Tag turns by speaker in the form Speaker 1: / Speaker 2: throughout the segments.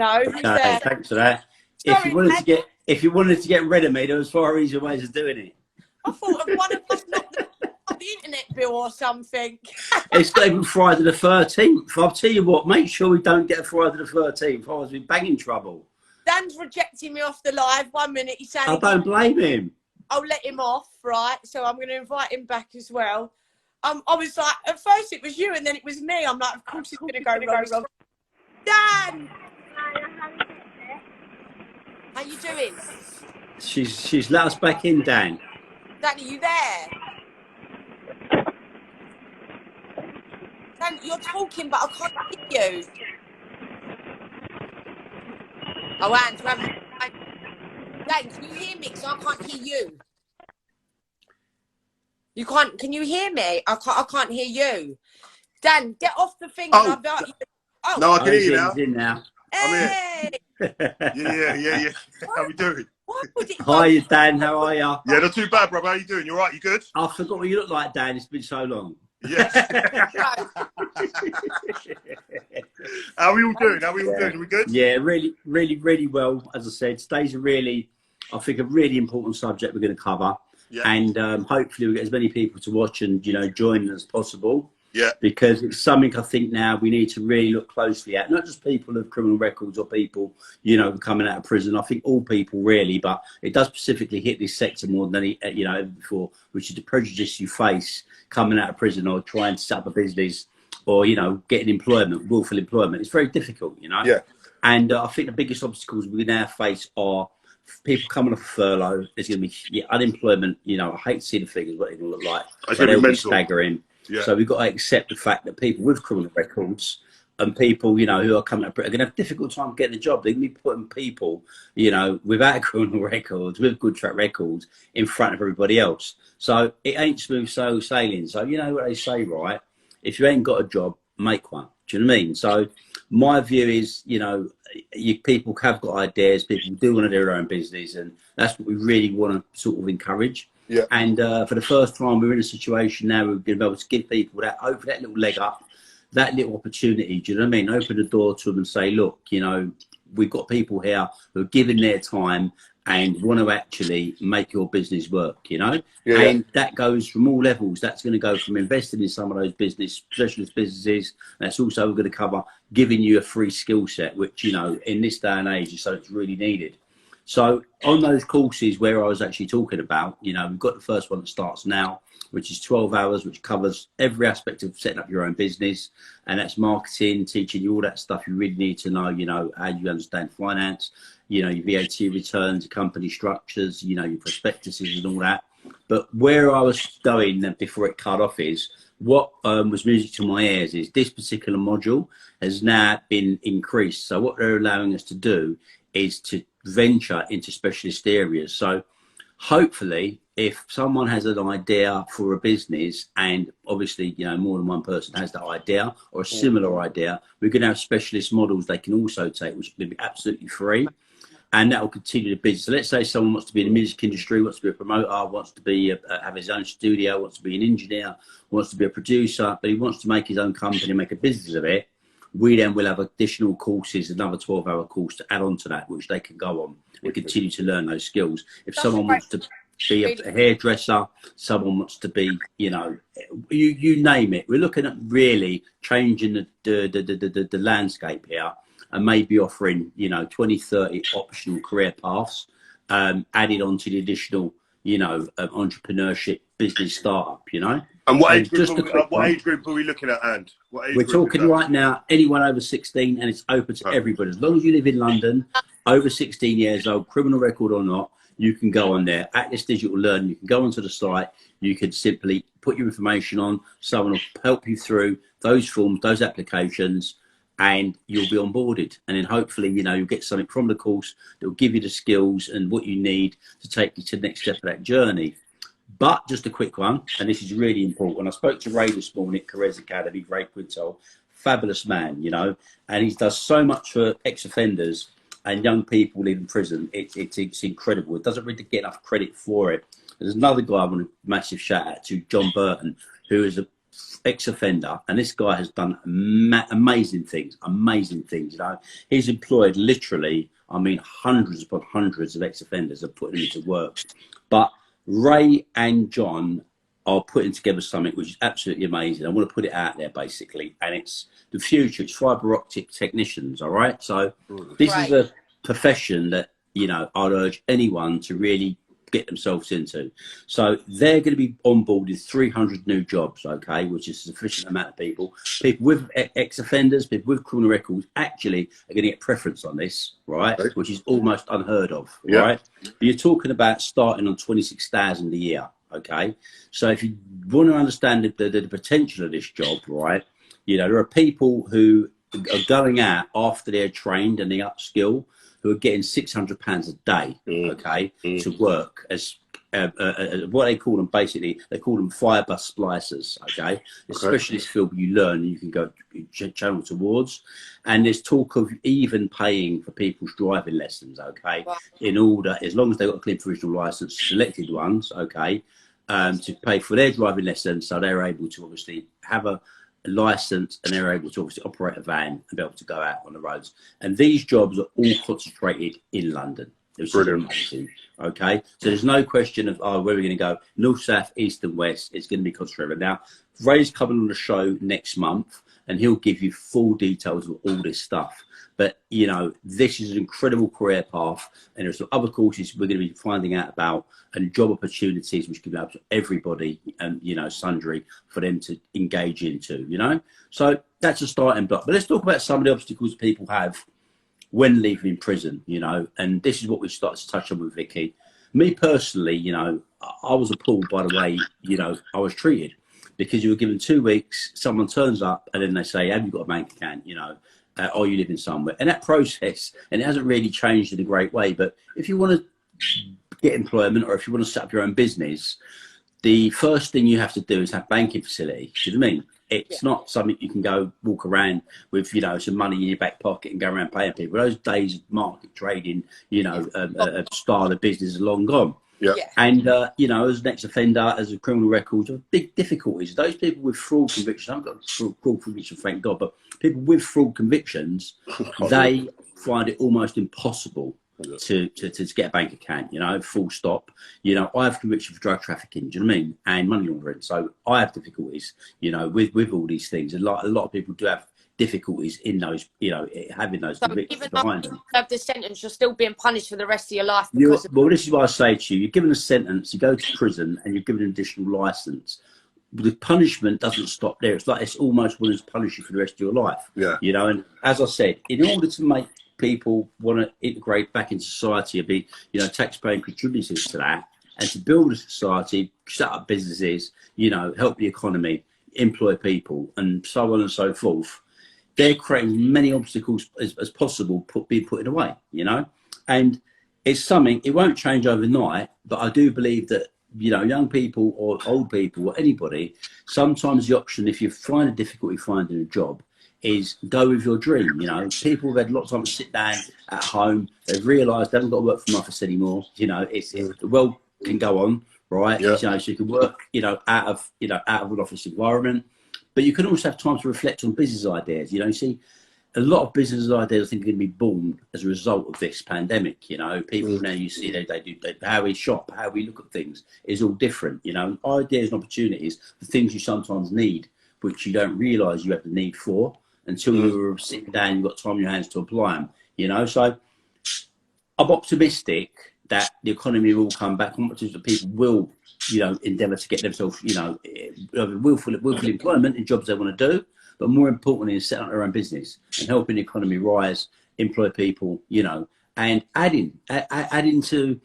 Speaker 1: No, who's
Speaker 2: Okay,
Speaker 1: there?
Speaker 2: thanks for that.
Speaker 1: Sorry,
Speaker 2: If you wanted to get rid of me, there was far easier ways of doing it.
Speaker 1: I thought of one of us not the internet bill or something.
Speaker 2: It's not even Friday the 13th. I'll tell you what, make sure we don't get a Friday the 13th. I was in banging trouble.
Speaker 1: Dan's rejecting me off the live. 1 minute, he's saying...
Speaker 2: I don't blame him.
Speaker 1: I'll let him off, right? So I'm going to invite him back as well. I was like, at first it was you and then it was me. I'm like, of course it's going to go wrong. Dan! How you doing?
Speaker 2: She's let us back in, Dan.
Speaker 1: Dan, are you there? Dan, you're talking, but I can't hear you. Oh, Dan, can you hear me? Because I can't hear you. You can't. Can you hear me? I can't hear you. Dan, get off the thing.
Speaker 3: Oh.
Speaker 1: And I'll oh.
Speaker 3: No, I can hear you now.
Speaker 2: He's in now.
Speaker 1: Hey!
Speaker 3: Yeah. How we doing?
Speaker 2: Hi, Dan. How are you?
Speaker 3: Yeah, not too bad, bro. How you doing? You all right? You good?
Speaker 2: I forgot what you look like, Dan. It's been so long.
Speaker 3: Yes. How are we all doing? Are we good?
Speaker 2: Yeah, really well. As I said, today's I think a really important subject we're going to cover. Yeah. And hopefully we'll get as many people to watch and, join as possible.
Speaker 3: Yeah. Because
Speaker 2: it's something I think now we need to really look closely at. Not just people with criminal records or people, coming out of prison. I think all people really, but it does specifically hit this sector more than any, ever before, which is the prejudice you face coming out of prison or trying to set up a business or, getting employment, willful employment. It's very difficult,
Speaker 3: Yeah.
Speaker 2: And I think the biggest obstacles we now face are people coming off furlough. There's going to be unemployment. I hate to see the figures, what it will look like. They'll be staggering. Yeah. So we've got to accept the fact that people with criminal records and people, who are coming up are going to have a difficult time getting a job. They're going to be putting people, without criminal records, with good track records, in front of everybody else. So it ain't smooth sailing. So you know what they say, right? If you ain't got a job, make one. Do you know what I mean? So my view is, people have got ideas, people do want to do their own business, and that's what we really want to sort of encourage.
Speaker 3: Yeah.
Speaker 2: And for the first time, we're in a situation now where we're going to be able to give people that little leg up, that little opportunity. Do you know what I mean? Open the door to them and say, look, we've got people here who are giving their time and want to actually make your business work, Yeah. And that goes from all levels. That's going to go from investing in some of those specialist businesses. That's also going to cover giving you a free skill set, which, in this day and age is something that's really needed. So on those courses where I was actually talking about, we've got the first one that starts now, which is 12 hours, which covers every aspect of setting up your own business. And that's marketing, teaching you all that stuff you really need to know, how you understand finance, your VAT returns, company structures, your prospectuses and all that. But where I was going before it cut off is what was music to my ears is this particular module has now been increased. So what they're allowing us to do is to venture into specialist areas. So hopefully if someone has an idea for a business and obviously more than one person has that idea or a similar idea, we're going to have specialist models they can also take, which will be absolutely free, and that will continue the business. So let's say someone wants to be in the music industry, wants to be a promoter, wants to be have his own studio, wants to be an engineer, wants to be a producer, but he wants to make his own company, make a business of it. We then will have additional courses, another 12-hour course to add on to that, which they can go on and continue to learn those skills. If someone wants to be a hairdresser, someone wants to be, you name it. We're looking at really changing the landscape here and maybe offering, 20, 30 optional career paths added on to the additional, entrepreneurship business startup,
Speaker 3: And what age group are we looking at, and
Speaker 2: we're talking right now, anyone over 16, and it's open to everybody. As long as you live in London, over 16 years old, criminal record or not, you can go on there. At this digital learning, you can go onto the site, you can simply put your information on, someone will help you through those forms, those applications, and you'll be onboarded. And then hopefully, you'll get something from the course that will give you the skills and what you need to take you to the next step of that journey. But just a quick one, and this is really important. I spoke to Ray this morning at Careers Academy, Ray Quintal, fabulous man, and he does so much for ex-offenders and young people leaving prison. It's incredible. It doesn't really get enough credit for it. There's another guy I want a massive shout out to, John Burton, who is a ex-offender, and this guy has done amazing things, you know. He's employed literally, I mean, hundreds upon hundreds of ex-offenders have put him into work. But Ray and John are putting together something which is absolutely amazing. I want to put it out there, basically, and it's the future. It's fibre optic technicians, all right? So this is a profession that, you know, I'd urge anyone to really get themselves into. So they're going to be onboarding 300 new jobs, okay, which is a sufficient amount of people. People with ex-offenders, people with criminal records actually are going to get preference on this, right, which is almost unheard of, right? You're talking about starting on 26,000 a year, okay? So if you want to understand the potential of this job, right, you know, there are people who are going out after they're trained and they upskill, who are getting £600 a day, okay, to work as what they call them, basically, they call them fibre splicers, okay? A specialist field you learn and you can go channel towards. And there's talk of even paying for people's driving lessons, okay, in order, as long as they've got a clean provisional licence, selected ones, okay, to pay for their driving lessons, so they're able to obviously have a license and they're able to obviously operate a van and be able to go out on the roads. And these jobs are all concentrated in London. It's amazing, okay? So there's no question of, oh, where are we going to go? North, south, east and west. It's going to be concentrated. Now, Ray's coming on the show next month and he'll give you full details of all this stuff. But, you know, this is an incredible career path, and there's some other courses we're going to be finding out about, and job opportunities which can be up to everybody and, you know, sundry for them to engage into, you know. So that's a starting block. But let's talk about some of the obstacles people have when leaving prison, you know, and this is what we started to touch on with Vicky. Me personally, you know, I was appalled by the way, you know, I was treated, because you were given 2 weeks, someone turns up and then they say, have you got a bank account, you know? Or you living somewhere, and that process, and it hasn't really changed in a great way, but if you want to get employment or if you want to set up your own business, the first thing you have to do is have banking facility. Do you know what I mean? It's not something you can go walk around with, you know, some money in your back pocket and go around paying people. Those days of market trading, you know, style of business is long gone. And, you know, as an ex-offender, as a criminal record, big difficulties. Those people with fraud convictions, I haven't got fraud conviction, thank God, but people with fraud convictions, they find it almost impossible to get a bank account, you know, full stop. You know, I have conviction for drug trafficking, do you know what I mean? And money laundering. So I have difficulties, you know, with all these things. A lot of people do have difficulties in those, you know, having those convictions behind them.
Speaker 1: Even though you have the sentence, you're still being punished for the rest of your life.
Speaker 2: Well, this is what I say to you. You're given a sentence, you go to prison, and you're given an additional licence. The punishment doesn't stop there. It's like it's almost willing to punish you for the rest of your life. You know, and as I said, in order to make people want to integrate back into society and be, you know, taxpaying contributors to that, and to build a society, set up businesses, you know, help the economy, employ people, and so on and so forth, they're creating many obstacles as possible being put away, you know. And it's something, it won't change overnight, but I do believe that, you know, young people or old people or anybody, sometimes the option, if you find a difficulty finding a job, is go with your dream. You know, people have had lots of time to sit down at home, they've realised they haven't got to work for an office anymore. You know, the world can go on, right? You know, so you can work, you know, out of an office environment. But you can also have time to reflect on business ideas. You know, you see, a lot of business ideas, I think, are going to be born as a result of this pandemic. You know, people now, you see, how we shop, how we look at things is all different. You know, ideas and opportunities for things you sometimes need, which you don't realise you have the need for until you're sitting down, you've got time on your hands to apply them. You know, so I'm optimistic that the economy will come back. I'm optimistic that people will, you know, endeavour to get themselves, you know, willful employment in jobs they want to do, but more importantly is setting up their own business and helping the economy rise, employ people, you know, and adding to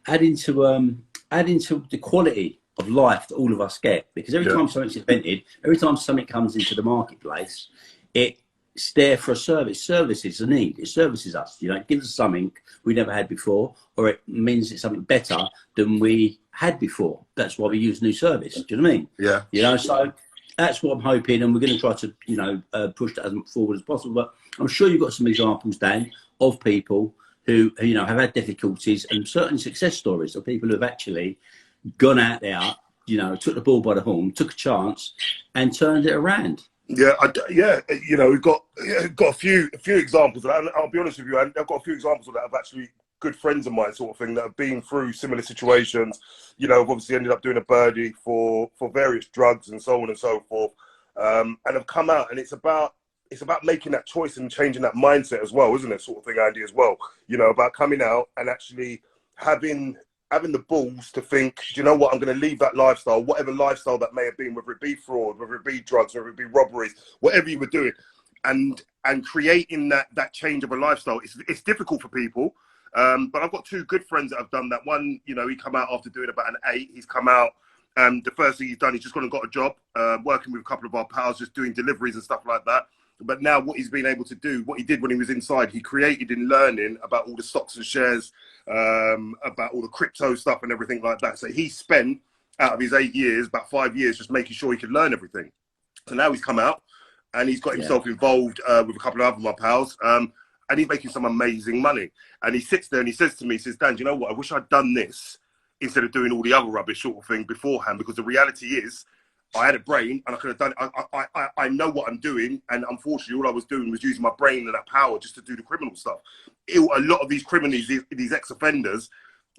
Speaker 2: the quality of life that all of us get. Because every time something's invented, every time something comes into the marketplace, it's there for a service. Service is a need. It services us. You know, it gives us something we never had before, or it means it's something better than we had before. That's why we use new service. Do you know what I mean? Yeah. You know, so that's what I'm hoping, and we're going to try to, you know, push that as forward as possible. But I'm sure you've got some examples, Dan, of people who, you know, have had difficulties, and certain success stories of people who have actually gone out there you know, took the ball by the horn, took a chance, and turned it around.
Speaker 3: Yeah, you know, we've got a few examples of that. And I'll be honest with you, I've got a few examples of that of actually good friends of mine, sort of thing, that have been through similar situations. You know, have obviously ended up doing a birdie for various drugs and so on and so forth, and have come out. And it's about making that choice and changing that mindset as well, isn't it? Sort of thing, Andy, as well. You know, about coming out and actually having the balls to think, do you know what, I'm going to leave that lifestyle, whatever lifestyle that may have been, whether it be fraud, whether it be drugs, whether it be robberies, whatever you were doing, and creating that change of a lifestyle. It's difficult for people, but I've got two good friends that have done that. One, you know, he come out after doing about an 8. He's come out, and the first thing he's done, he's just gone and got a job, working with a couple of our pals, just doing deliveries and stuff like that. But now what he's been able to do, what he did when he was inside, he created in learning about all the stocks and shares, about all the crypto stuff and everything like that. So he spent, out of his 8 years, about 5 years, just making sure he could learn everything. So now he's come out and he's got himself involved with a couple of other my pals, and he's making some amazing money. And he sits there and he says to me, he says, Dan, do you know what? I wish I'd done this instead of doing all the other rubbish sort of thing beforehand, because the reality is, I had a brain and I could have done it. I know what I'm doing, and unfortunately all I was doing was using my brain and that power just to do the criminal stuff. A lot of these criminals, these ex-offenders,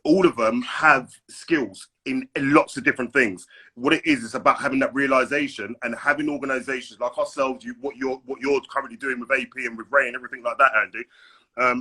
Speaker 3: all of them have skills in lots of different things. What it is, it's about having that realization and having organizations like ourselves, what you're currently doing with AP and with Ray and everything like that, Andy,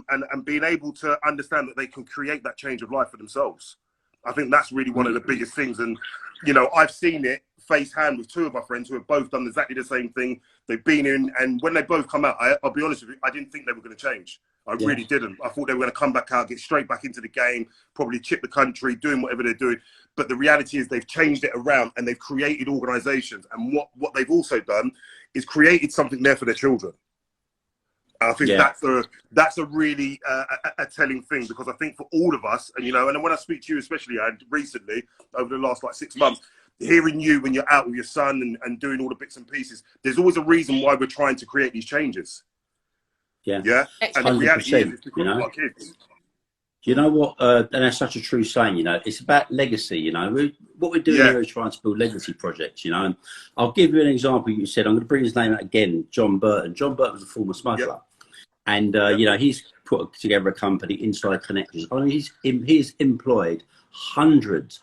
Speaker 3: and being able to understand that they can create that change of life for themselves. I think that's really one of the biggest things. And, you know, I've seen it face hand with two of my friends who have both done exactly the same thing. They've been in, and when they both come out, I'll be honest with you, I didn't think they were going to change. I really didn't. I thought they were going to come back out, get straight back into the game, probably chip the country, doing whatever they're doing. But the reality is they've changed it around and they've created organizations. And what they've also done is created something there for their children. I think that's a really a telling thing, because I think for all of us, and you know, and when I speak to you, especially and recently over the last like 6 months, hearing you when you're out with your son and doing all the bits and pieces, there's always a reason why we're trying to create these changes. And the reality is, it's because of our kids.
Speaker 2: You know what? And that's such a true saying. You know, it's about legacy. You know, what we're doing here is trying to build legacy projects. You know, and I'll give you an example. You said, I'm going to bring his name out again. John Burton. John Burton was a former smuggler, and you know, he's put together a company, Inside Connections. I mean, he's employed hundreds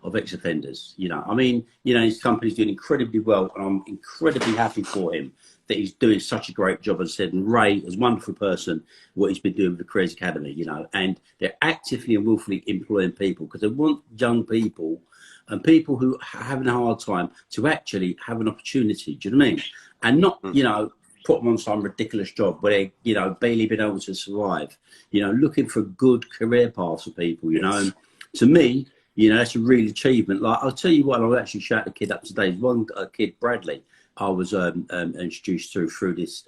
Speaker 2: of ex-offenders. You know, I mean, you know, his company's doing incredibly well, and I'm incredibly happy for him that he's doing such a great job. As I said, and Ray is a wonderful person, what he's been doing with the Careers Academy, you know, and they're actively and willfully employing people because they want young people and people who are having a hard time to actually have an opportunity, do you know what I mean? And not, you know, put them on some ridiculous job where they, you know, barely been able to survive, you know, looking for good career paths for people, you know. And to me, you know, that's a real achievement. Like, I'll tell you what, I'll actually shout the kid up today. One kid, Bradley, I was introduced through this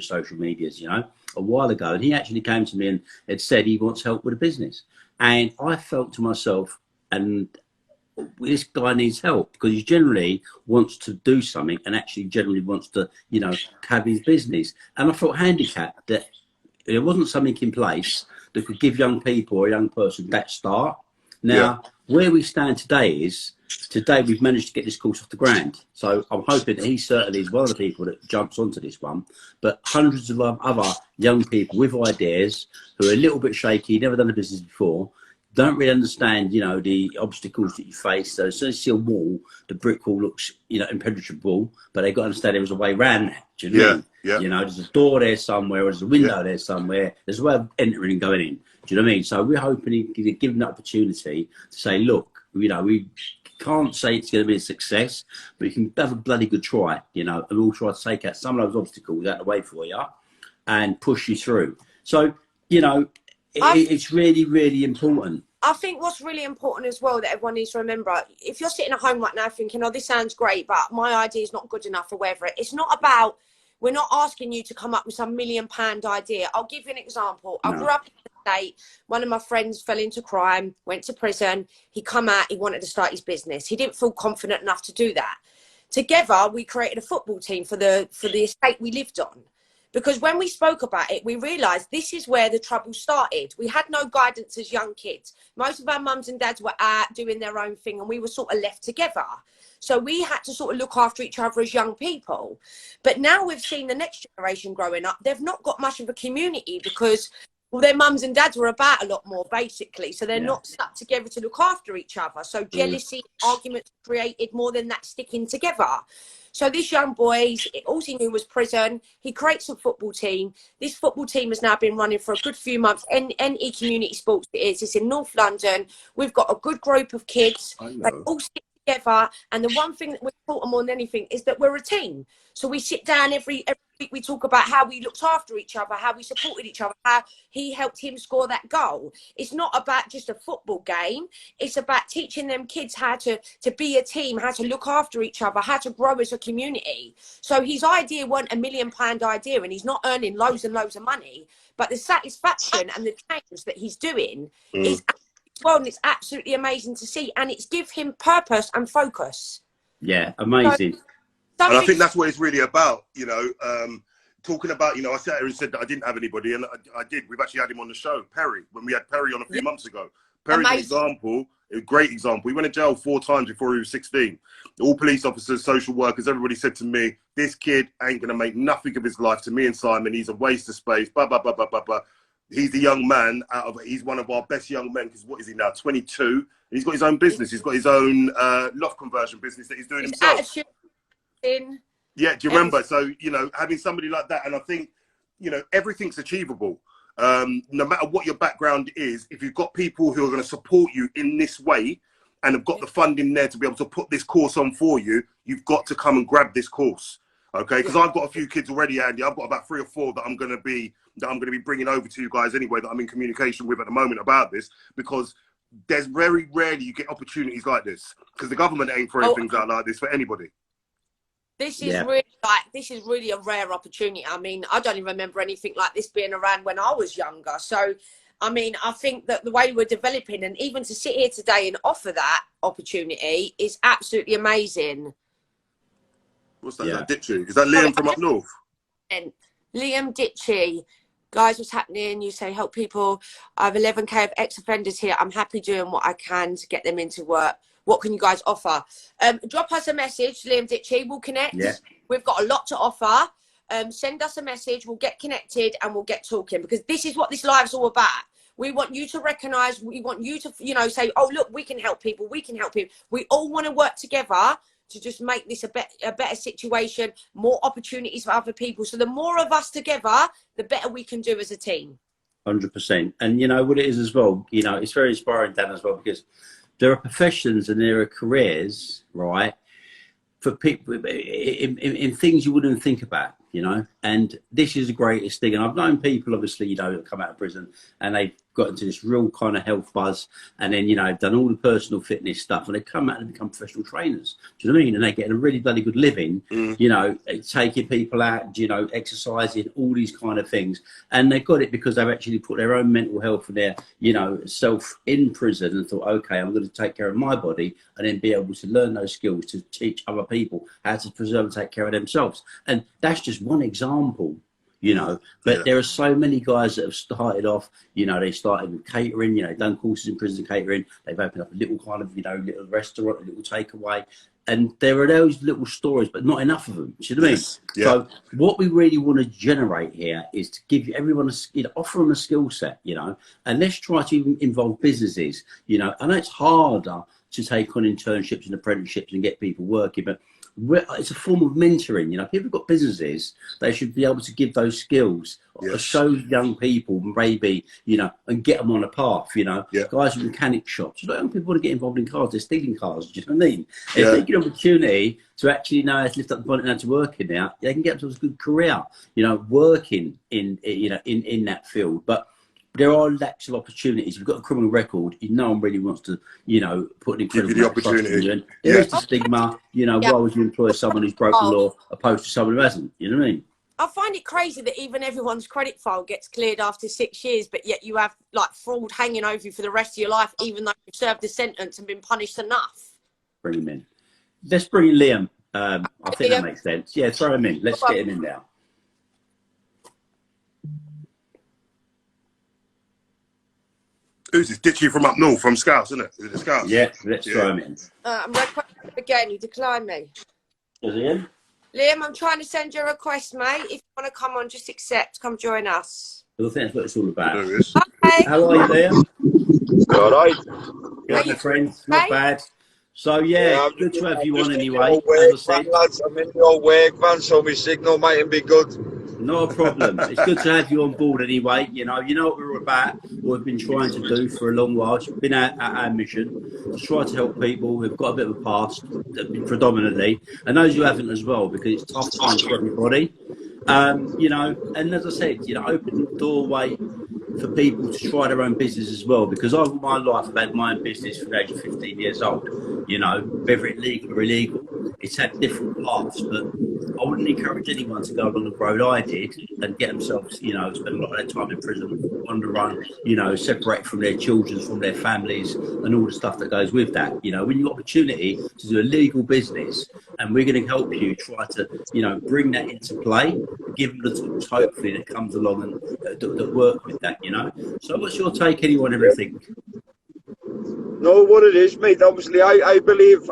Speaker 2: social medias, you know, a while ago, and he actually came to me and had said he wants help with a business, and I felt to myself, and this guy needs help because he generally wants to do something and actually generally wants to, you know, have his business, and I felt handicapped that there wasn't something in place that could give young people or a young person that start. Now, where we stand today is, today we've managed to get this course off the ground. So I'm hoping that he certainly is one of the people that jumps onto this one. But hundreds of other young people with ideas who are a little bit shaky, never done a business before, don't really understand, you know, the obstacles that you face. So as soon as you see a wall, the brick wall looks, you know, impenetrable, but they've got to understand there was a way around that. Do you know what I mean? You know, there's a door there somewhere, or there's a window there somewhere. There's a way of entering and going in. Do you know what I mean? So we're hoping to give them that opportunity to say, look, you know, we can't say it's going to be a success, but you can have a bloody good try, you know, and we'll try to take out some of those obstacles out of the way for you and push you through. So, you know, it's really, really important.
Speaker 1: I think what's really important as well that everyone needs to remember, if you're sitting at home right now thinking, oh, this sounds great, but my idea is not good enough or whatever, it's not about, we're not asking you to come up with some £1 million idea. I'll give you an example. I grew up in the state. One of my friends fell into crime, went to prison. He come out, he wanted to start his business. He didn't feel confident enough to do that. Together, we created a football team for the estate we lived on. Because when we spoke about it, we realised this is where the trouble started. We had no guidance as young kids. Most of our mums and dads were out doing their own thing, and we were sort of left together. So we had to sort of look after each other as young people. But now we've seen the next generation growing up. They've not got much of a community because, well, their mums and dads were about a lot more, basically. So they're not stuck together to look after each other. So jealousy, arguments created more than that sticking together. So this young boy, all he knew was prison. He creates a football team. This football team has now been running for a good few months. NE Community Sports it is. It's in North London. We've got a good group of kids. They all stick together. And the one thing that we've taught them more than anything is that we're a team. So we sit down every week, we talk about how we looked after each other, how we supported each other, how he helped him score that goal. It's not about just a football game. It's about teaching them kids how to be a team, how to look after each other, how to grow as a community. So his idea wasn't £1 million idea, and he's not earning loads and loads of money, but the satisfaction and the change that he's doing is well, and it's absolutely amazing to see, and it's give him purpose and focus.
Speaker 2: Yeah, amazing.
Speaker 3: And I think that's what it's really about, you know, talking about, you know, I sat here and said that I didn't have anybody, and I did. We've actually had him on the show, Perry, when we had Perry on a few months ago. Perry's an example, a great example. He went to jail 4 times before he was 16. All police officers, social workers, everybody said to me, this kid ain't going to make nothing of his life. To me and Simon, he's a waste of space, blah, blah, blah, blah, blah, blah. He's the young man he's one of our best young men, because what is he now, 22? And he's got his own business. He's got his own loft conversion business that he's doing himself. Yeah, do you remember? So, you know, having somebody like that, and I think, you know, everything's achievable. No matter what your background is, if you've got people who are going to support you in this way and have got the funding there to be able to put this course on for you, you've got to come and grab this course. Okay, because I've got a few kids already, Andy. I've got about 3 or 4 that I'm going to be bringing over to you guys anyway, that I'm in communication with at the moment about this, because there's very rarely you get opportunities like this, because the government ain't throwing things out like this for anybody.
Speaker 1: This is really a rare opportunity. I mean, I don't even remember anything like this being around when I was younger. So, I mean, I think that the way we're developing, and even to sit here today and offer that opportunity, is absolutely amazing.
Speaker 3: What's that? Is that Ditchy? Is that Liam from up north?
Speaker 1: And Liam Ditchy. Guys, what's happening? You say help people. I have 11k of ex-offenders here. I'm happy doing what I can to get them into work. What can you guys offer? Drop us a message, Liam Ditchy. We'll connect. Yeah. We've got a lot to offer. Send us a message. We'll get connected and we'll get talking, because this is what this live's all about. We want you to recognise. We want you to, you know, say, oh, look, we can help people. We can help people. We all want to work together to just make this a better situation, more opportunities for other people. So the more of us together, the better we can do as a team.
Speaker 2: 100%. And you know what it is as well, you know, it's very inspiring, Dan, as well, because there are professions and there are careers, right, for people in things you wouldn't think about, you know, and this is the greatest thing. And I've known people, obviously, you know, that come out of prison and they've got into this real kind of health buzz, and then, you know, done all the personal fitness stuff, and they come out and become professional trainers. Do you know what I mean? And they get a really bloody good living, you know, taking people out, you know, exercising, all these kind of things. And they've got it because they've actually put their own mental health and their, you know, self in prison, and thought, okay, I'm going to take care of my body, and then be able to learn those skills to teach other people how to preserve and take care of themselves. And that's just one example. You know, but there are so many guys that have started off, you know, they started with catering, you know, done courses in prison catering. They've opened up a little kind of, you know, little restaurant, a little takeaway. And there are those little stories, but not enough of them. Do you know what I mean? Yeah. So what we really want to generate here is to give everyone, you know, offer them a skill set, you know, and let's try to involve businesses. You know, I know it's harder to take on internships and apprenticeships and get people working, but it's a form of mentoring. You know, people have got businesses, they should be able to give those skills, show young people maybe, you know, and get them on a path. You know, guys with mechanic shops, you know, young people want to get involved in cars, they're stealing cars. Do you know what I mean? If they get an opportunity to actually know how to lift up the bonnet and how to work in there, they can get themselves a good career, you know, working in, you know, in that field. But there are lacks of opportunities. You've got a criminal record. No one really wants to, you know, put an incredible
Speaker 3: give you the opportunity.
Speaker 2: And there is the stigma. You know, why would you employ someone who's broken the law opposed to someone who hasn't? You know what I mean?
Speaker 1: I find it crazy that even everyone's credit file gets cleared after 6 years, but yet you have like fraud hanging over you for the rest of your life, even though you've served the sentence and been punished enough.
Speaker 2: Bring him in. Let's bring in Liam. I think that makes sense. Yeah, throw him in. Let's get him in now.
Speaker 3: Who's this? Ditchy from up north, from Scouts, isn't it? Is it the Scouts?
Speaker 2: Yeah, let's throw him in.
Speaker 1: I'm requesting again. You decline me.
Speaker 2: Is he in?
Speaker 1: Liam, I'm trying to send you a request, mate. If you want to come on, just accept. Come join us.
Speaker 2: I think that's what it's all about.
Speaker 3: There it is.
Speaker 1: Okay.
Speaker 2: How are you, Liam?
Speaker 4: All right.
Speaker 2: Yeah, my friend. Not bad. So, yeah, good to have you on anyway. As I said,
Speaker 4: lads, I'm in the old work van, so my signal mightn't be good.
Speaker 2: not a problem. It's good to have you on board anyway. You know what we're about, what we've been trying to do for a long while. It's been our mission to try to help people who've got a bit of a past, predominantly, and those who haven't as well, because it's tough times for everybody. You know, and as I said, you know, open the doorway for people to try their own business as well, because over my life I've had my own business from the age of 15 years old. You know, whether it's legal or illegal, it's had different paths, but I wouldn't encourage anyone to go along the road I did and get themselves, you know, spend a lot of their time in prison, on the run, you know, separate from their children, from their families, and all the stuff that goes with that. You know, when you've got opportunity to do a legal business, and we're going to help you try to, you know, bring that into play, give them the tools, hopefully, that comes along and that work with that, you know. So what's your take, anyone, everything?
Speaker 4: No, what it is, mate. Obviously, I believe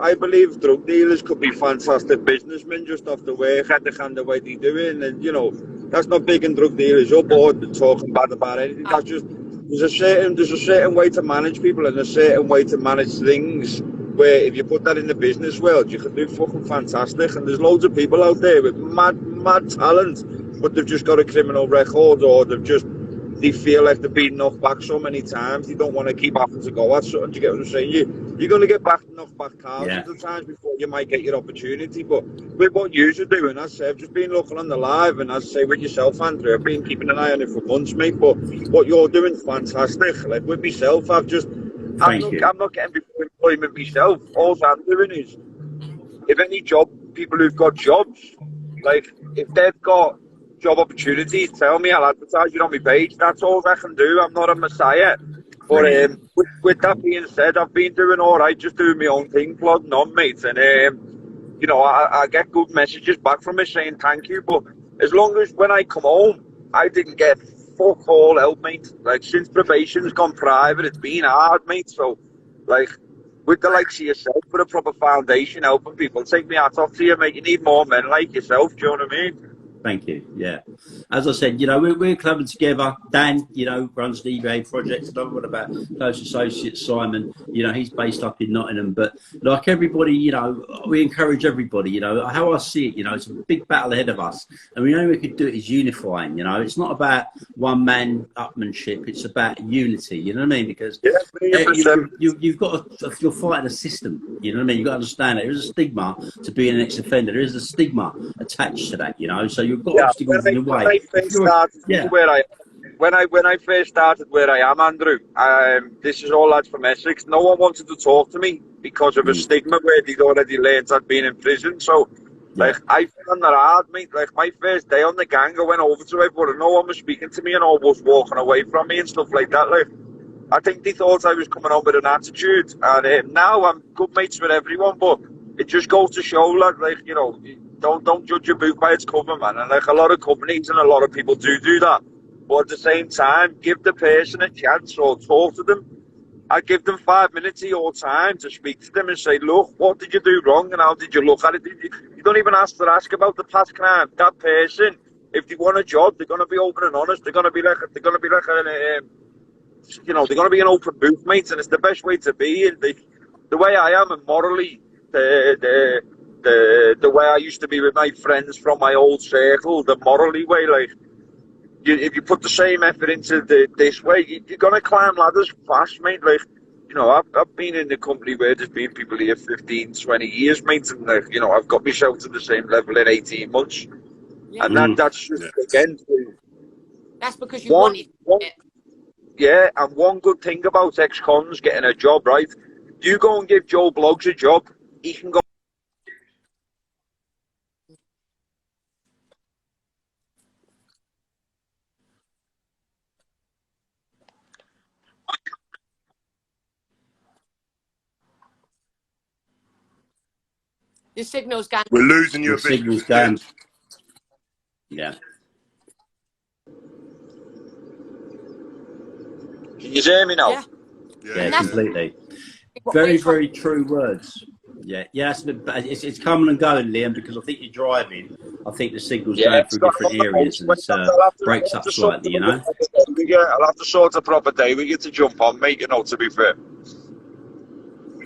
Speaker 4: drug dealers could be fantastic businessmen just off the way, the way they do it. And you know, that's not big in drug dealers up or talking bad about anything. That's just there's a certain way to manage people and a certain way to manage things. Where if you put that in the business world, you can do fucking fantastic. And there's loads of people out there with mad talent, but they've just got a criminal record, or they feel like they've been knocked back so many times, they don't want to keep having to go at something. Do you get what I'm saying? You're going to get knocked back thousands of times before you might get your opportunity. But with what you're doing, as I say, I've just been looking on the live, and as I say, with yourself, Andrew, I've been keeping an eye on it for months, mate. But what you're doing is fantastic. Like with myself, I'm not getting before employment myself. All I'm doing is, if any people who've got jobs, like if they've got job opportunities, tell me, I'll advertise it on my page. That's all I can do. I'm not a messiah. But with that being said, I've been doing all right, just doing my own thing, plodding on, mate. And, you know, I get good messages back from it saying thank you. But as long as when I come home, I didn't get fuck all help, mate. Like, since probation's gone private, it's been hard, mate. So, like, with the likes of yourself, for a proper foundation, helping people, take me hat off to you, mate. You need more men like yourself, do you know what I mean?
Speaker 2: Thank you. Yeah. As I said, you know, we're clubbing together. Dan, you know, runs the eBay project. Another one about close associate Simon. You know, he's based up in Nottingham. But like everybody, you know, we encourage everybody. You know, how I see it, you know, it's a big battle ahead of us, and we know we could do it is unifying. You know, it's not about one man upmanship. It's about unity. You know what I mean? Because you've got you're fighting a system. You know what I mean? You've got to understand it. There is a stigma to being an ex-offender. There is a stigma attached to that. You know, so you've got obstacles in your way.
Speaker 4: When I first started where I am, Andrew, this is all lads from Essex. No one wanted to talk to me because of a stigma where they'd already learned I'd been in prison. So, like, I found that hard, mate. Like, my first day on the gang, I went over to everyone and no one was speaking to me and all was walking away from me and stuff like that. Like, I think they thought I was coming on with an attitude. And now I'm good mates with everyone, but it just goes to show, like, you know, don't judge a book by its cover, man. And like a lot of companies and a lot of people do that. But at the same time, give the person a chance or talk to them. I give them 5 minutes of your time to speak to them and say, look, what did you do wrong and how did you look at it? You don't even ask about the past crime. That person, if they want a job, they're going to be open and honest. They're going to be like you know, they're going to be an open book, mate. And it's the best way to be. And the way I am, and morally, the way I used to be with my friends from my old circle, the morally way, like, if you put the same effort into this way, you're going to climb ladders fast, mate. Like, you know, I've been in the company where there's been people here 15, 20 years, mate, and, like, you know, I've got myself to the same level in 18 months. Yeah. And that's just, again...
Speaker 1: That's because you wanted it.
Speaker 4: Yeah, and one good thing about ex-cons getting a job, right? You go and give Joe Bloggs a job, he can go...
Speaker 1: Your signal's gone.
Speaker 3: We're losing you a bit.
Speaker 2: Signal's gone. Yeah.
Speaker 4: Can you hear me now?
Speaker 1: Yeah.
Speaker 2: Yeah, completely. Very, very true words. Yeah, it's coming and going, Liam, because I think you're driving. I think the signal's going through different areas and it breaks up slightly, you know?
Speaker 4: I'll have to sort a proper day. We get to jump on, mate, you know, to be fair.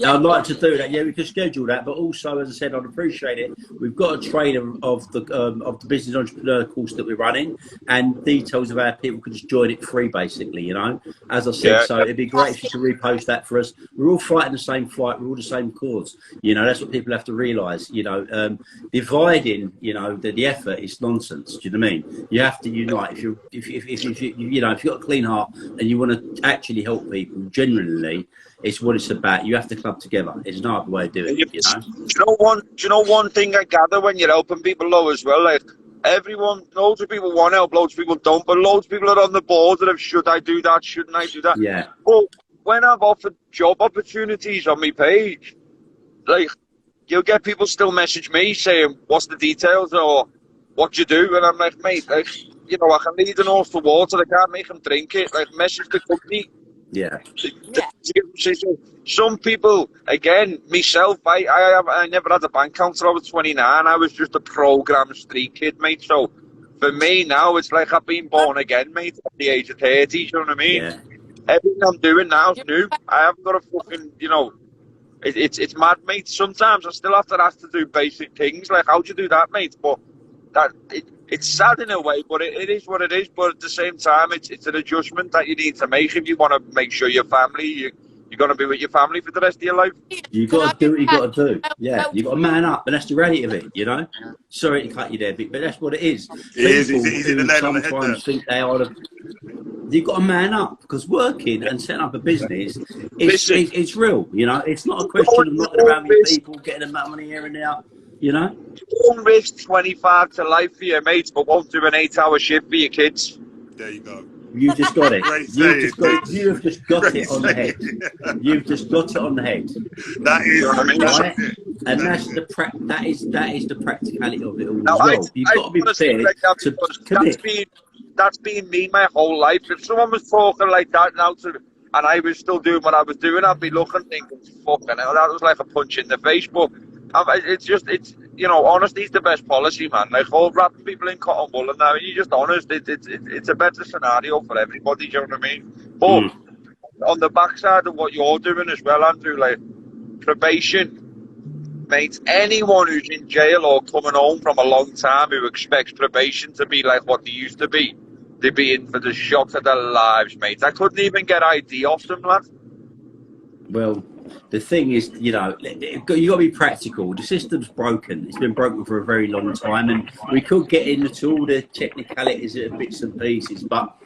Speaker 2: Yeah. I'd like to do that. Yeah, we could schedule that, but also, as I said, I'd appreciate it. We've got a trailer of the business entrepreneur course that we're running, and details of how people can just join it free, basically. You know, as I said, so it'd be great if you could repost that for us. We're all fighting the same fight. We're all the same cause. You know, that's what people have to realise. You know, dividing, you know, the effort is nonsense. Do you know what I mean? You have to unite. If you've got a clean heart and you want to actually help people genuinely, it's what it's about. You have to club together. It's not the way of doing it, you know.
Speaker 4: Do you know one thing I gather when you're helping people though as well? Like loads of people want help, loads of people don't, but loads of people are on the board of should I do that, shouldn't I do that?
Speaker 2: Yeah.
Speaker 4: Well, when I've offered job opportunities on my page, like you'll get people still message me saying, "What's the details?" or "What you do?" And I'm like, mate, like, you know, I can lead an horse to water. I can't make them drink it. Like, message the company.
Speaker 2: Yeah.
Speaker 4: Some people, again, myself, I never had a bank account until I was 29. I was just a program street kid, mate. So for me now, it's like I've been born again, mate, at the age of 30. You know what I mean?
Speaker 2: Yeah.
Speaker 4: Everything I'm doing now is new. I haven't got a fucking, you know, it's mad, mate. Sometimes I still have to ask to do basic things like, how do you do that, mate? But it's sad in a way, but it is what it is. But at the same time, it's an adjustment that you need to make if you want to make sure your family, you're going to be with your family for the rest of your life.
Speaker 2: You've got to do what you've got to do. Yeah, you've got to man up, and that's the reality of it, you know? Sorry to cut you there, Vic, but that's what it is. People who sometimes think they are you've got to man up, because working and setting up a business, it's real, you know? It's not a question of knocking around with people, getting a money here and there. You know?
Speaker 4: Don't risk 25 to life for your mates, but won't do an 8-hour shift for your kids.
Speaker 3: There you go.
Speaker 2: You've just got it. You've just got it on the head. You've just got it on the head.
Speaker 3: That is
Speaker 2: right, and that is the practicality of it all as well. You've got to be prepared to commit.
Speaker 4: That's been me my whole life. If someone was talking like that now and I was still doing what I was doing, I'd be looking, thinking, "Fucking hell, that was like a punch in the face." But it's you know, honesty's the best policy, man. Like, all wrapping people in cotton wool and now you're just honest. It's a better scenario for everybody. Do you know what I mean? But on the backside of what you're doing as well, Andrew, like probation, mate. Anyone who's in jail or coming home from a long time who expects probation to be like what they used to be, they'd be in for the shock of their lives, mate. I couldn't even get ID off them, lad.
Speaker 2: Well, the thing is, you know, you got to be practical. The system's broken. It's been broken for a very long time, and we could get into all the technicalities of bits and pieces, but,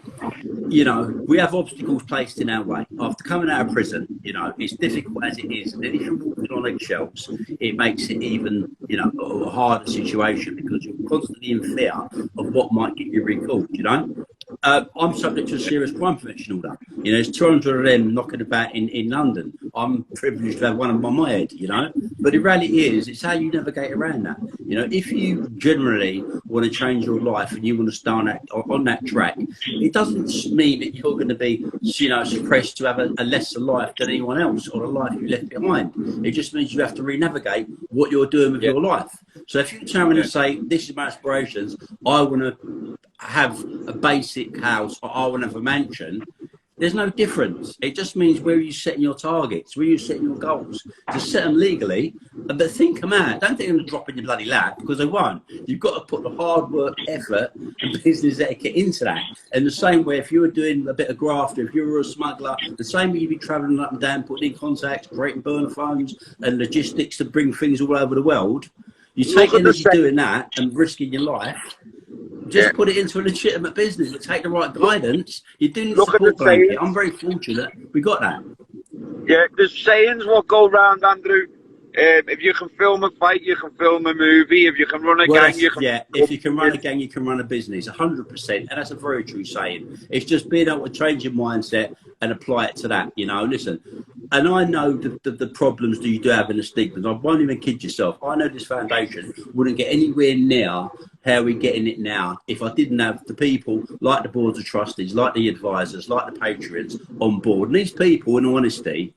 Speaker 2: you know, we have obstacles placed in our way. After coming out of prison, you know, it's difficult as it is. And if you're walking on eggshells, it makes it even, you know, a harder situation because you're constantly in fear of what might get you recalled, you know. I'm subject to a serious crime prevention order. You know, there's 200 of them knocking about in London. I'm privileged to have one on my head, you know. But the reality is, it's how you navigate around that. You know, if you generally want to change your life and you want to start on that track, it doesn't mean that you're going to be, you know, suppressed to have a lesser life than anyone else or a life you left behind. It just means you have to re-navigate what you're doing with your life. So if you turn and say, this is my aspirations, I want to have a basic house or I want to have a mansion, there's no difference. It just means where you're setting your targets, where you're setting your goals. Just set them legally, but think them out. Don't think them to drop in your bloody lap, because they won't. You've got to put the hard work, effort, and business etiquette into that. And the same way, if you were doing a bit of graft, if you were a smuggler, the same way you'd be travelling up and down, putting in contacts, creating burner phones, and logistics to bring things all over the world. You take energy doing that and risking your life. Just put it into a legitimate business and take the right guidance. You do need support blanket. I'm very fortunate we got that.
Speaker 4: Yeah, there's sayings what go round, Andrew. If you can film a fight, you can film a movie. If you can run a gang, you can...
Speaker 2: Yeah, if you can run a gang, you can run a business. 100%. And that's a very true saying. It's just being able to change your mindset and apply it to that. You know, listen, and I know the problems that you do have in the stigmas. I won't even kid yourself. I know this foundation wouldn't get anywhere near how we're getting it now if I didn't have the people like the boards of trustees, like the advisors, like the patrons on board. And these people, in all honesty,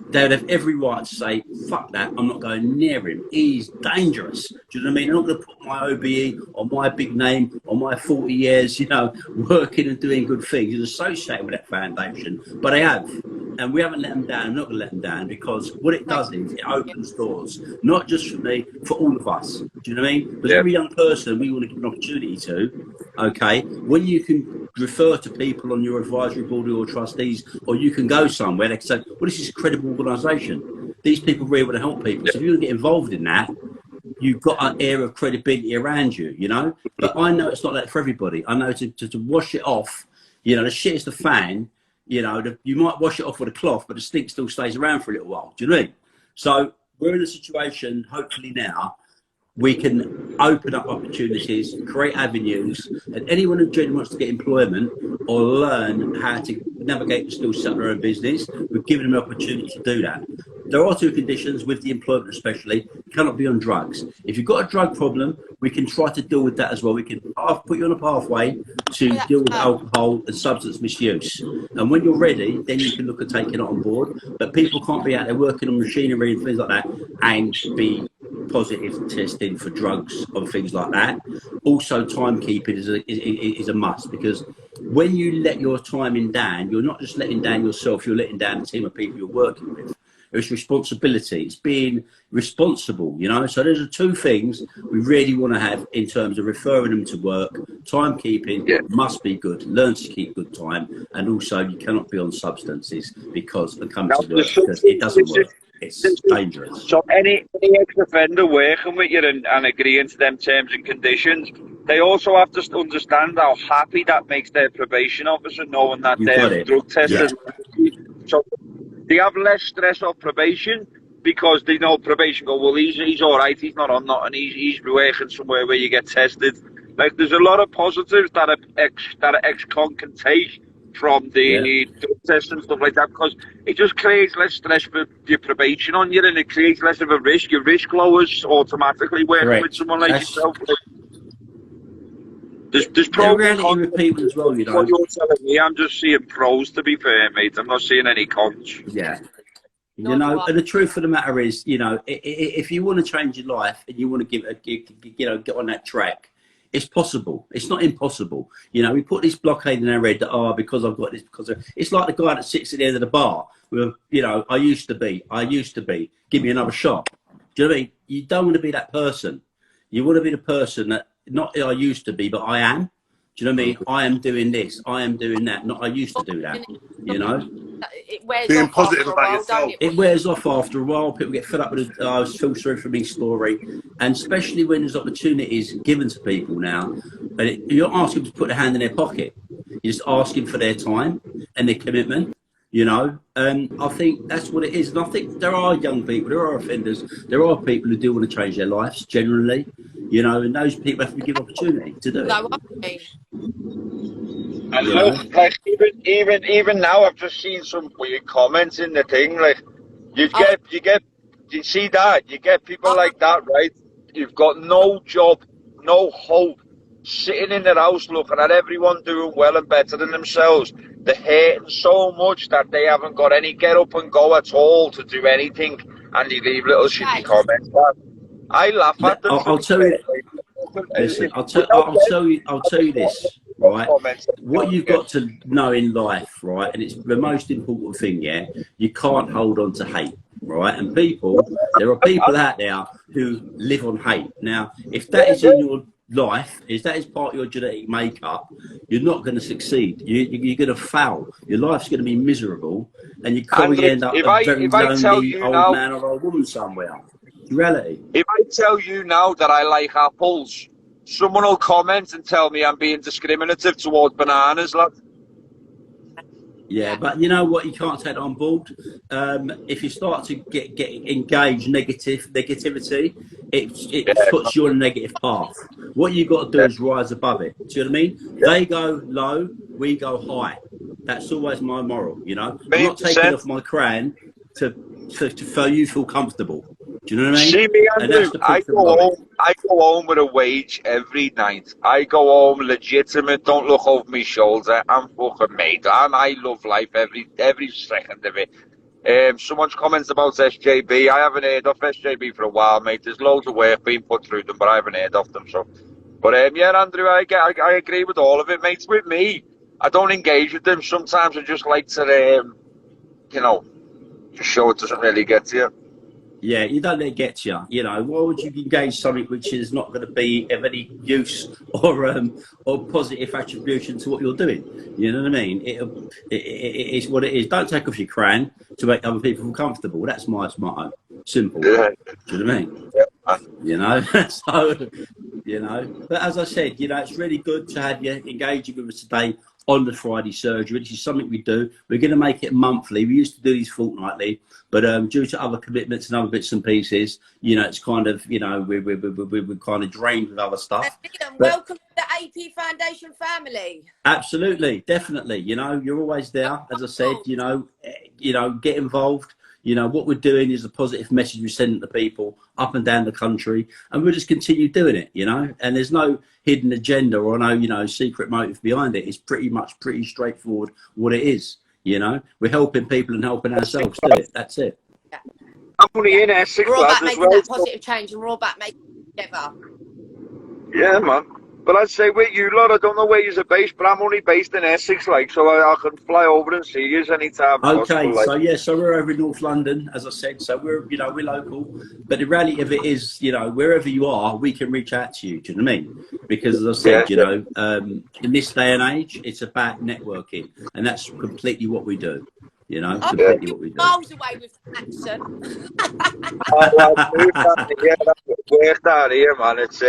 Speaker 2: they would have every right to say, fuck that, I'm not going near him. He's dangerous. Do you know what I mean? I'm not going to put my OBE on my big name, on my 40 years, you know, working and doing good things and associated with that foundation. But I have. And we haven't let them down. I'm not going to let them down, because what it does is it opens doors, not just for me, for all of us. Do you know what I mean? Because every young person we want to give an opportunity to, okay, when you can refer to people on your advisory board or trustees, or you can go somewhere, they can say, well, this is a credible organisation. These people really want to help people. So if you want to get involved in that, you've got an air of credibility around you, you know? But I know it's not that for everybody. I know to wash it off, you know, the shit is the fan. You know, you might wash it off with a cloth, but the stink still stays around for a little while. Do you know what I mean? So we're in a situation, hopefully now, we can open up opportunities, create avenues, and anyone who genuinely wants to get employment or learn how to navigate and still set their own business, we've given them an opportunity to do that. There are two conditions with the employment especially: you cannot be on drugs. If you've got a drug problem, we can try to deal with that as well. We can put you on a pathway to deal with alcohol and substance misuse. And when you're ready, then you can look at taking it on board. But people can't be out there working on machinery and things like that and be positive testing for drugs and things like that. Also, timekeeping is a must, because when you let your timing down, you're not just letting down yourself, you're letting down the team of people you're working with. It's responsibility. It's being responsible, you know. So those are two things we really want to have in terms of referring them to work. Timekeeping must be good. Learn to keep good time, and also you cannot be on substances because it comes to work, because it doesn't work. It's dangerous.
Speaker 4: So any ex-offender working with you and agreeing to them terms and conditions, they also have to understand how happy that makes their probation officer knowing that they're drug tested. Yeah. So they have less stress of probation because they know probation go, well, he's all right, he's not on nothing, he's working somewhere where you get tested. Like, there's a lot of positives that an ex-con can take from the drug test and stuff like that, because it just creates less stress for your probation on you, and it creates less of a risk. Your risk lowers automatically working with someone like yourself. There's pros and cons
Speaker 2: with people as well, you know.
Speaker 4: What you're telling me, I'm just seeing pros, to be fair, mate. I'm not seeing any cons.
Speaker 2: Yeah. You know, and the truth of the matter is, you know, if you want to change your life and you want to get on that track, it's possible. It's not impossible. You know, we put this blockade in our head that, because I've got this, because it's like the guy that sits at the end of the bar with, you know, I used to be, give me another shot. Do you know what I mean? You don't want to be that person. You want to be the person that, not I used to be, but I am. Do you know what I mean? I am doing this, I am doing that, not I used to do that, you know?
Speaker 1: It wears
Speaker 3: being
Speaker 1: off
Speaker 3: positive
Speaker 1: after
Speaker 3: about
Speaker 1: a while,
Speaker 3: yourself.
Speaker 1: it
Speaker 2: Wears off after a while. People get fed up with it. I was feel sorry for me story, and especially when there's opportunities given to people now, and you're not asking them to put their hand in their pocket. You're just asking for their time and their commitment. You know, I think that's what it is. And I think there are young people, there are offenders, there are people who do want to change their lives generally. You know, and those people have to be given opportunity to do it.
Speaker 4: And look, like, even now, I've just seen some weird comments in the thing. Like, you see that? You get people like that, right? You've got no job, no hope, sitting in their house looking at everyone doing well and better than themselves. They're hating so much that they haven't got any get up and go at all to do anything, and they leave little shitty comments. I laugh at them.
Speaker 2: I'll tell you. Listen, I'll tell you this, right? What you've got to know in life, right, and it's the most important thing, yeah, you can't hold on to hate, right? And there are people out there who live on hate. Now, if that is in your life, if that is part of your genetic makeup, you're not going to succeed. You're going to fail. Your life's going to be miserable, and you probably end up a very lonely old man or old woman somewhere. Reality.
Speaker 4: If I tell you now that I like apples, someone will comment and tell me I'm being discriminative towards bananas, lad.
Speaker 2: Yeah, but you know what? You can't take it on board. If you start to get engaged negativity, it puts you on a negative path. What you got to do is rise above it. Do you know what I mean? They go low, we go high. That's always my moral. You know, I'm not taking off my crown so you feel comfortable. Do you know what I mean?
Speaker 4: See me, Andrew, I go home with a wage every night. I go home legitimate, don't look over my shoulder. I'm fucking made. And I love life every second of it. Someone's comments about SJB. I haven't heard of SJB for a while, mate. There's loads of work being put through them, but I haven't heard of them. So, but yeah, Andrew, I agree with all of it, mate. With me, I don't engage with them. Sometimes I just like to, you know, just show it doesn't really get to you.
Speaker 2: Yeah, you don't let it get to you. You know, why would you engage something which is not going to be of any use or positive attribution to what you're doing? You know what I mean? It's what it is. Don't take off your crown to make other people feel comfortable. That's my motto. Simple.
Speaker 4: Yeah.
Speaker 2: Do you know what I mean?
Speaker 4: Yeah.
Speaker 2: You know, so, you know, but as I said, you know, it's really good to have you engaging with us today on the Friday surgery. This is something we do. We're going to make it monthly. We used to do these fortnightly, but due to other commitments and other bits and pieces, you know, it's kind of, you know, we're kind of drained with other stuff.
Speaker 1: Welcome to the AP Foundation family.
Speaker 2: Absolutely, definitely. You know, you're always there. As I said, you know, get involved. You know, what we're doing is a positive message we send to people up and down the country, and we'll just continue doing it, you know, and there's no hidden agenda or no, you know, secret motive behind it. It's pretty straightforward what it is, you know. We're helping people and helping ourselves do it. That's it.
Speaker 1: Yeah.
Speaker 4: I'm only in Essex,
Speaker 1: we're all about making that
Speaker 4: well.
Speaker 1: positive change, and we're all about making it together.
Speaker 4: Yeah, man. But I'd say with you lot, I don't know where you're based, but I'm only based in Essex, like, so I can fly over and see you anytime.
Speaker 2: Okay,
Speaker 4: possible, like.
Speaker 2: so yeah, so we're over in North London, as I said, so we're, you know, we're local, but the reality of it is, you know, wherever you are, we can reach out to you, do you know what I mean? Because as I said, you know, in this day and age, it's about networking, and that's completely what we do, you know, completely what we do.
Speaker 1: Miles away with the accent.
Speaker 4: Work down here, man. It's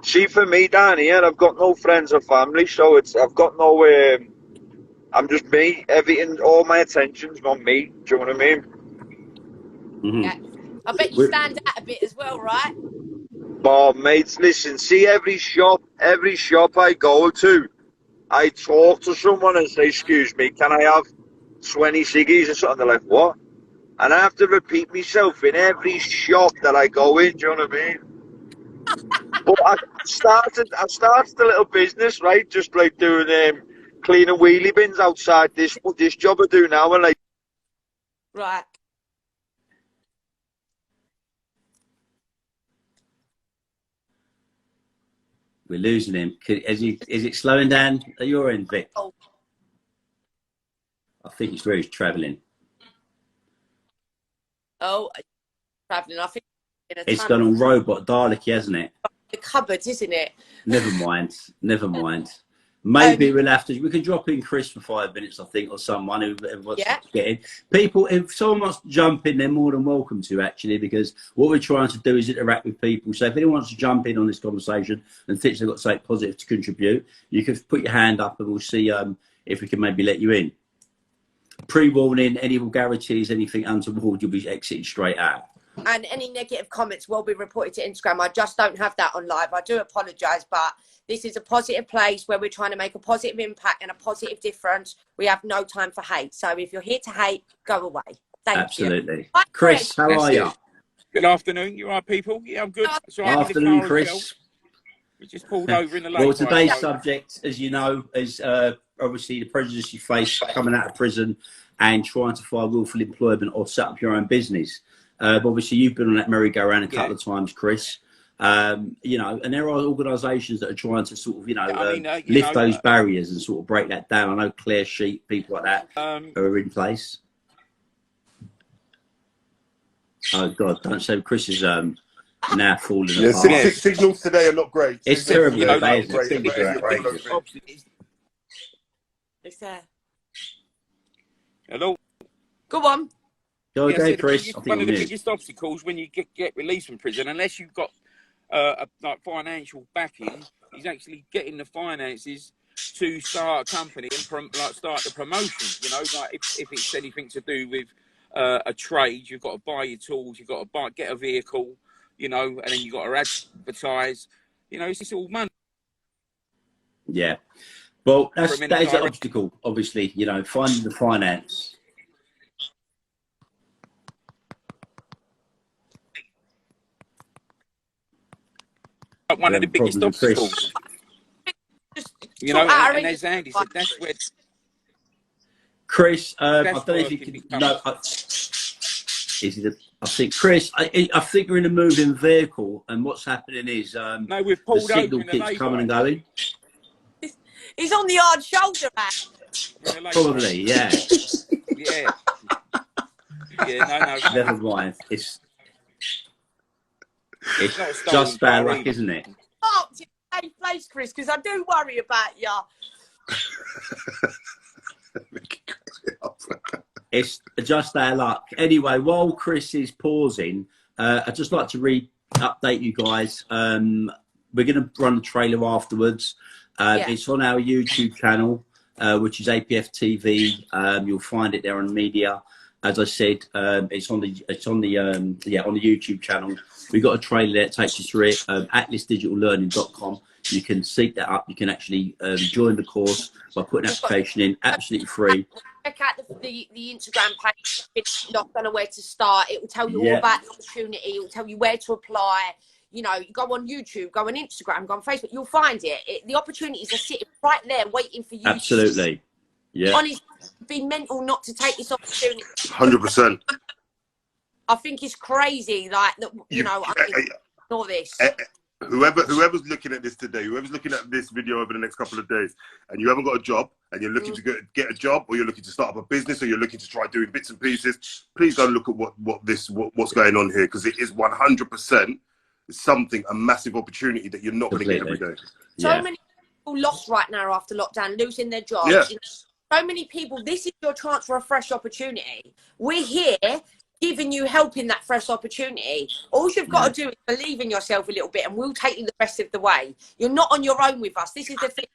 Speaker 4: see, for me down here, I've got no friends or family, so I've got no I'm just me. Everything, all my attention's on me. Do you know what I mean?
Speaker 2: Mm-hmm.
Speaker 1: Yeah. I bet you stand out a bit as well, right?
Speaker 4: Oh, mates, listen. See, every shop I go to, I talk to someone and say, "Excuse me, can I have 20 ciggies or something?" They're like, "What?" And I have to repeat myself in every shop that I go in. Do you know what I mean? But I started a little business, right? Just like doing cleaning wheelie bins outside this job I do now, and like.
Speaker 1: Right.
Speaker 2: We're losing him. Is it slowing down at your end, Vic?
Speaker 1: Oh.
Speaker 2: I think it's where he's travelling.
Speaker 1: Oh, travelling. I think
Speaker 2: it's gone on robot Dalek, hasn't it?
Speaker 1: The cupboards, isn't it?
Speaker 2: Never mind. Never mind. Maybe we can drop in Chris for 5 minutes, I think, or someone who wants to get in. People, if someone wants to jump in, they're more than welcome to, actually, because what we're trying to do is interact with people. So if anyone wants to jump in on this conversation and thinks they've got something positive to contribute, you can put your hand up and we'll see if we can maybe let you in. Pre-warning, any vulgarities, anything untoward, you'll be exited straight out.
Speaker 1: And any negative comments will be reported to Instagram. I just don't have that on live. I do apologise, but this is a positive place where we're trying to make a positive impact and a positive difference. We have no time for hate. So if you're here to hate, go away. Thank you.
Speaker 2: Absolutely. Chris, how are you?
Speaker 5: Good afternoon. You all right, people? Yeah, I'm good. So
Speaker 2: afternoon, Chris.
Speaker 5: We just pulled over in the lake.
Speaker 2: Well, today's subject, as you know, is obviously the prejudice you face coming out of prison and trying to find willful employment or set up your own business. Obviously, you've been on that merry-go-round a couple of times, Chris. You know, and there are organisations that are trying to sort of, lift those barriers and sort of break that down. I know Clear Sheet, people like that are in place. Oh God! Don't say Chris is now falling apart.
Speaker 3: Signals today are not great.
Speaker 2: It's terrible today, isn't it?
Speaker 1: It's there.
Speaker 5: Hello.
Speaker 1: Go on.
Speaker 2: Go again, Chris.
Speaker 5: One of the biggest obstacles when you get released from prison, unless you've got like financial backing, is actually getting the finances to start a company and start the promotion. You know, like if it's anything to do with a trade, you've got to buy your tools, you've got to get a vehicle, you know, and then you've got to advertise. You know, it's all money.
Speaker 2: Yeah. Well, that is an obstacle, obviously, you know, finding the finance.
Speaker 5: like one of the biggest obstacles. You know, and as Andy said, that's where.
Speaker 2: Chris, I don't know if you can. No, I think Chris, I think you're in a moving vehicle, and what's happening is
Speaker 5: no, we've pulled
Speaker 2: the signal
Speaker 5: over
Speaker 2: keeps coming and going.
Speaker 1: He's on the hard shoulder, man.
Speaker 2: Probably, yeah.
Speaker 5: Yeah. Yeah, no.
Speaker 2: Never mind. It's just bad luck, isn't it?
Speaker 1: Oh, it's a safe place, Chris, because I do worry about you.
Speaker 2: It's just our luck. Anyway, while Chris is pausing, I'd just like to update you guys. We're going to run the trailer afterwards. It's on our YouTube channel, which is APF TV. You'll find it there on media. As I said, it's on the YouTube channel. We've got a trailer there that takes you through it. atlasdigitallearning.com. You can seek that up. You can actually join the course by putting an application in, absolutely free.
Speaker 1: Check out the Instagram page. It's not going to where to start. It will tell you all about the opportunity. It will tell you where to apply. You know, you go on YouTube, go on Instagram, go on Facebook. You'll find it. The opportunities are sitting right there, waiting for you.
Speaker 2: Absolutely. Yeah.
Speaker 1: Honestly, be mental not to take this opportunity.
Speaker 3: 100%.
Speaker 1: I think it's crazy, like that. You know, I ignore this.
Speaker 3: Whoever's looking at this today, whoever's looking at this video over the next couple of days, and you haven't got a job, and you're looking to get a job, or you're looking to start up a business, or you're looking to try doing bits and pieces, please go and look at what's going on here, because it is 100% a massive opportunity that you're not going to get every day.
Speaker 1: So many people lost right now after lockdown, losing their jobs.
Speaker 3: Yeah.
Speaker 1: So many people. This is your chance for a fresh opportunity. We're here giving you help in that fresh opportunity. All you've got to do is believe in yourself a little bit, and we'll take you the rest of the way. You're not on your own with us. This is the thing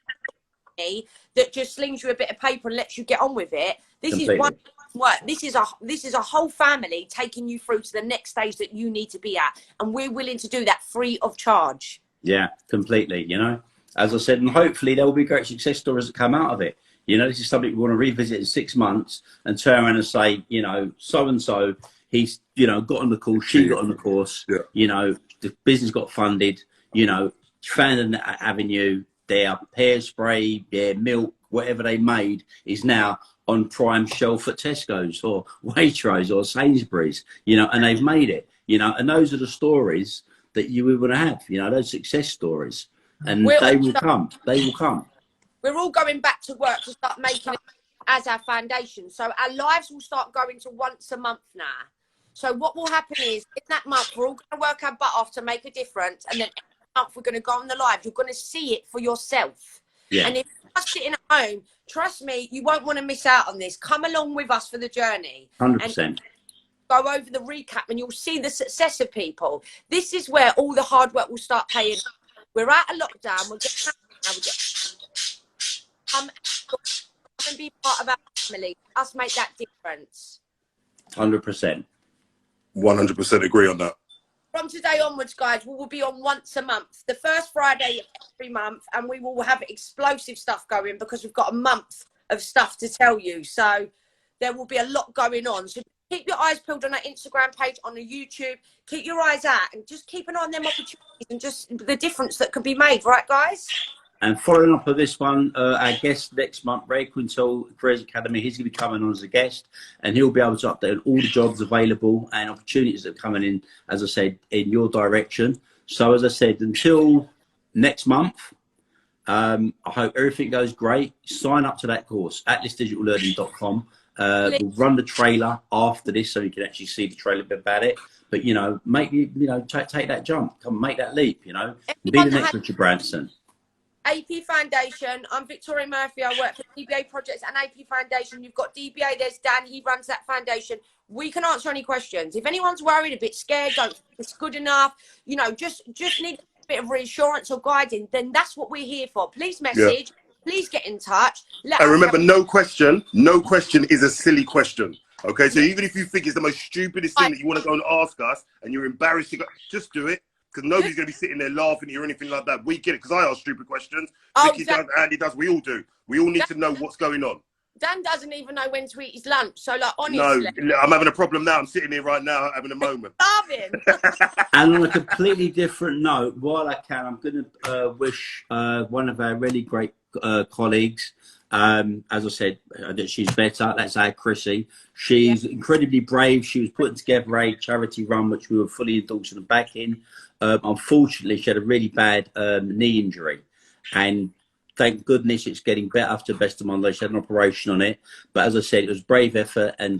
Speaker 1: that just slings you a bit of paper and lets you get on with it. This is one work. This is a whole family taking you through to the next stage that you need to be at, and we're willing to do that free of charge. Yeah,
Speaker 2: completely. You know, as I said, and hopefully there will be great success stories that come out of it. You know, this is something we want to revisit in 6 months and turn around and say, you know, so and so. He's, you know, got on the course, she got on the course, you know, the business got funded, you know, found an avenue, their hairspray, their milk, whatever they made is now on prime shelf at Tesco's or Waitrose or Sainsbury's, you know, and they've made it, you know, and those are the stories that you would want to have, you know, those success stories, and they will come.
Speaker 1: We're all going back to work to start making it as our foundation. So our lives will start going to once a month now. So what will happen is, in that month, we're all going to work our butt off to make a difference. And then every month we're going to go on the live. You're going to see it for yourself. Yeah. And if you're sitting at home, trust me, you won't want to miss out on this. Come along with us for the journey.
Speaker 2: 100%.
Speaker 1: And go over the recap and you'll see the success of people. This is where all the hard work will start paying. We're out of lockdown. We'll get come and be part of our family. Us make that difference.
Speaker 2: 100%.
Speaker 3: 100% agree on that.
Speaker 1: From today onwards, guys, we will be on once a month, the first Friday of every month, and we will have explosive stuff going because we've got a month of stuff to tell you. So there will be a lot going on. So keep your eyes peeled on our Instagram page, on the YouTube. Keep your eyes out and just keep an eye on them opportunities and just the difference that can be made, right, guys?
Speaker 2: And following up on this one, our guest next month, Ray Quintal, Careers Academy, he's going to be coming on as a guest, and he'll be able to update all the jobs available and opportunities that are coming in, as I said, in your direction. So, as I said, until next month, I hope everything goes great. Sign up to that course, atlasdigitallearning.com. We'll run the trailer after this so you can actually see the trailer a bit about it. But, you know, take that jump. Come make that leap, you know. Be the next Richard Branson.
Speaker 1: AP Foundation. I'm Victoria Murphy. I work for DBA Projects and AP Foundation. You've got DBA. There's Dan. He runs that foundation. We can answer any questions. If anyone's worried, a bit scared, don't think it's good enough, you know, just need a bit of reassurance or guiding, then that's what we're here for. Please message. Please get in touch.
Speaker 3: And remember, no question is a silly question. Okay, so even if you think it's the most stupidest thing that you want to go and ask us and you're embarrassed to go, just do it. Because nobody's going to be sitting there laughing at you or anything like that. We get it, because I ask stupid questions. Vicky does, Andy does, we all do. We all need to know what's going on.
Speaker 1: Dan doesn't even know when to eat his lunch. So, like,
Speaker 3: No,
Speaker 1: honestly,
Speaker 3: I'm having a problem now. I'm sitting here right now having a moment.
Speaker 1: starving.
Speaker 2: And on a completely different note, while I can, I'm going to wish one of our really great colleagues, as I said, that she's better. That's our Chrissy. She's incredibly brave. She was putting together a charity run, which we were fully endorsing and backing. Unfortunately, she had a really bad knee injury. And thank goodness it's getting better after the best of my knowledge. She had an operation on it. But as I said, it was brave effort. And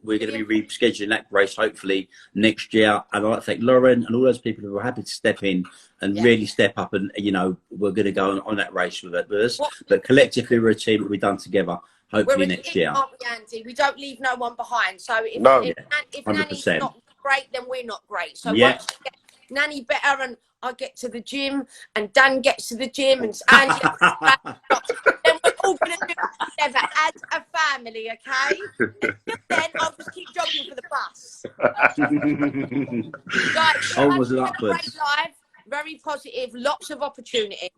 Speaker 2: we're going to be rescheduling that race, hopefully, next year. And I'd like to thank Lauren and all those people who were happy to step in and really step up. And, you know, we're going to go on that race with us. But collectively, we're a team that we've done together, hopefully next year.
Speaker 1: Aren't we, Andy? We don't leave no one behind. So if Nanny's not great, then we're not great. So once we get Nanny better and I get to the gym and Dan gets to the gym and Andy then we're all going to do it together as a family, okay? Until then, I'll just keep jogging for the bus. Guys,
Speaker 2: Onwards and
Speaker 1: a
Speaker 2: upwards.
Speaker 1: great life, very positive, lots of opportunity.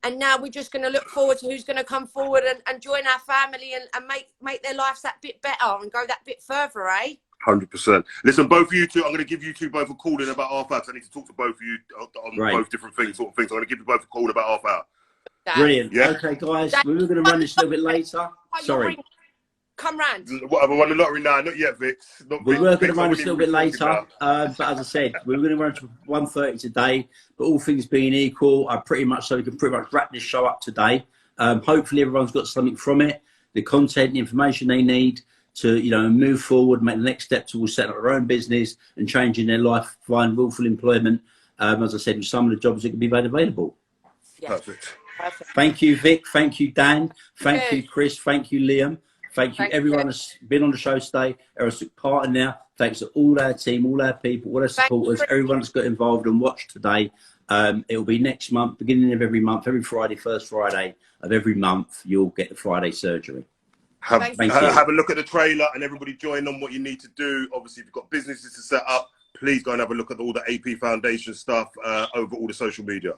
Speaker 1: And now we're just going to look forward to who's going to come forward and join our family and make their lives that bit better and go that bit further, eh?
Speaker 3: 100%. Listen, both of you two, I'm going to give you two both a call in about half hour. I need to talk to both of you on both different things, sort of things. So I'm going to give you both a call in about half hour.
Speaker 2: Brilliant. Yeah. Okay, guys, we were going to run this a little bit later. Sorry.
Speaker 1: Come round.
Speaker 3: What, have I won the lottery now? Not yet, Vix.
Speaker 2: We were going to run this a little bit later, but as I said, we were going to run to 1:30 today. But all things being equal, we can pretty much wrap this show up today. Hopefully, everyone's got something from it, the content, the information they need to, you know, move forward, make the next step towards setting up their own business and changing their life, find willful employment. As I said, with some of the jobs that can be made available.
Speaker 1: Yeah.
Speaker 3: Perfect.
Speaker 2: Thank you, Vic. Thank you, Dan. Thank you, Chris. Thank you, Liam. Thank you, everyone that's been on the show today. Everyone's took part in there. Thanks to all our team, all our people, all our supporters, everyone that's got involved and watched today. It will be next month, beginning of every month, every Friday, first Friday of every month, you'll get the Friday surgery.
Speaker 3: Have a look at the trailer and everybody join on what you need to do. Obviously, if you've got businesses to set up, please go and have a look at all the AP Foundation stuff over all the social media.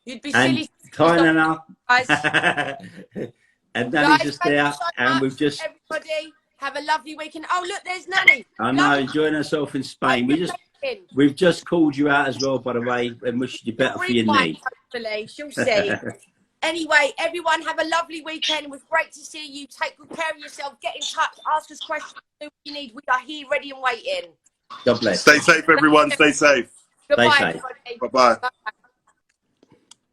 Speaker 1: You'd be silly.
Speaker 2: Tyler
Speaker 1: guys.
Speaker 2: And Nanny's just there, and we've just...
Speaker 1: Everybody, have a lovely weekend. Oh, look, there's Nanny.
Speaker 2: I know, enjoying herself in Spain. We've just called you out as well, by the way, and wishing you better for your knee.
Speaker 1: Hopefully, she'll see. Anyway, everyone, have a lovely weekend. It was great to see you. Take good care of yourself. Get in touch. Ask us questions. Do what you need. We are here, ready and waiting.
Speaker 2: God bless.
Speaker 3: Stay safe, everyone. Stay safe.
Speaker 1: Goodbye,
Speaker 2: Stay safe.
Speaker 1: everybody.
Speaker 3: Bye-bye.
Speaker 1: Bye.